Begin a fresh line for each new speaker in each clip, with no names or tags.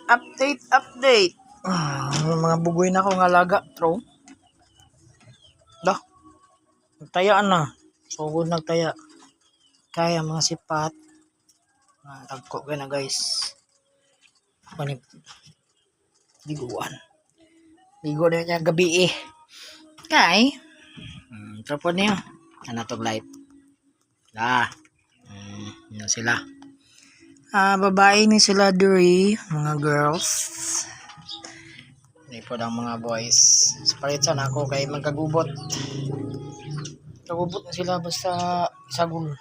Update. Mga bugoy na akong alaga, tro. Dah. Nagtayaan na. Sugod nagtaya. Kaya mga sipat. Tagko ka na guys. Panip. Biguan. Bigo na niya gabi eh. Kay. Trapod niyo. Anatog light. Yan sila. Babae ni sila diri, mga girls. Hindi po ang mga boys. Sparitsan ako kay magkagubot. Kagubot na sila basta sagol.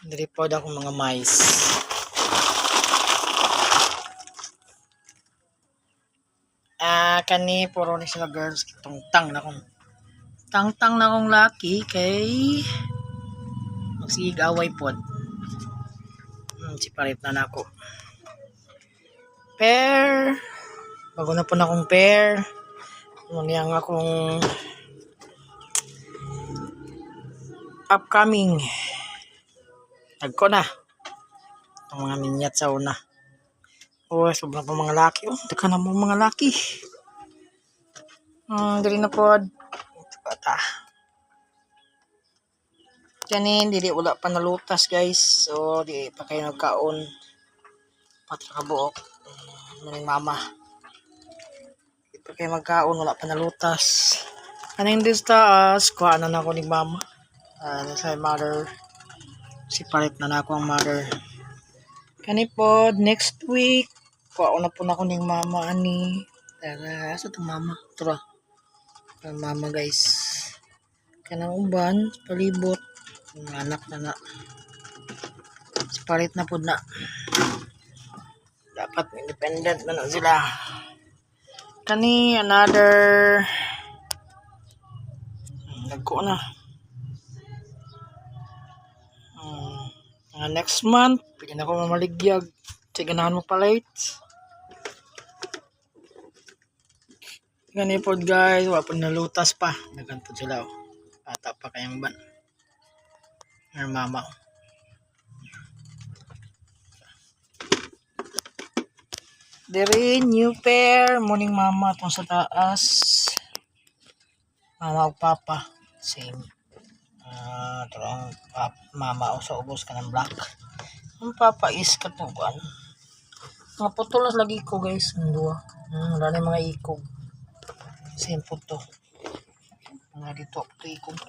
Diri po akong mga mais. Kani puro ni sila girls. Tangtang na akong laki kay magsig away pod. Si parit na nako. Pair. Bago na po na akong pair. Nguniyang akong upcoming. Nagko na. Ang mga minyat sa una. Sobrang pa mga laki. Taka na mo mga laki. Dali na po. Bata. Kanin, dili wala pa nalutas guys. So, di pa kayo nagkaon. Patra ka buok. Maning mama. Di pa kayo magkaon, wala pa nalutas. Kanin din taas, kuhaan na ako ni mama. Sa mother. Si palit na ako ang mother. Kanin po, next week. Kuhaan na po na ako ni mama ani. Tara, sa itong mama. Tara. Mama guys. Kanang uban, palibot. Mga anak na. Palit na po na. Dapat independent na sila. Kani, another. Nagko na. Next month, pwede na ako mamaligyag. Siganahan mo palit. Gani po guys, wala po nalutas pa. Nagantod sila. Ata pa kayang ban. Ang mama. Dere, new pair. Morning mama itong sa taas. Mama o papa. Same. Ito ang mama o sa ubos ka ng black. Ang papa is katugan. Mga putulas lagi ko guys. Wala na mga ikog. Same po to. Mga dito ito ikog.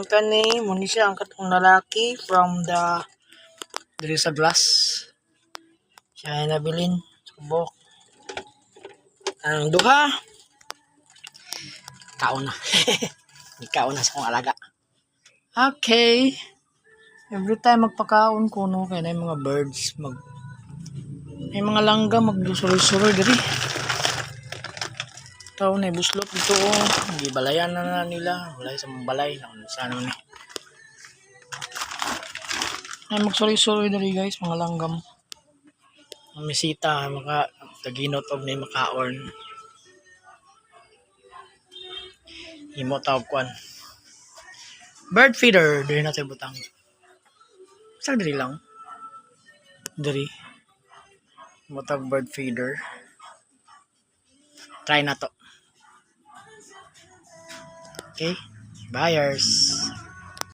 Kani, muna siya ang katong lalaki from the diri sa glass. Siya ay nabilin. Subok. Ang duha. Kaon na. Ikaw na sa kong alaga. Okay. Every time magpakaon ko, no, kaya na yung mga birds, may mga langga, magdusuroy-suroy diri. Tao na, buslot dito, hindi balayan na nila. Walay sa mga balay. Sana ni. Ay, magsuroy-suroy diri guys, mga langgam. Ang misita, maka taginot og may makaorn. Imo tawag kuan. Bird feeder, diri natin butang. Sa diri lang. Diri. Imo tawag bird feeder. Try na to. Okay? Buyers.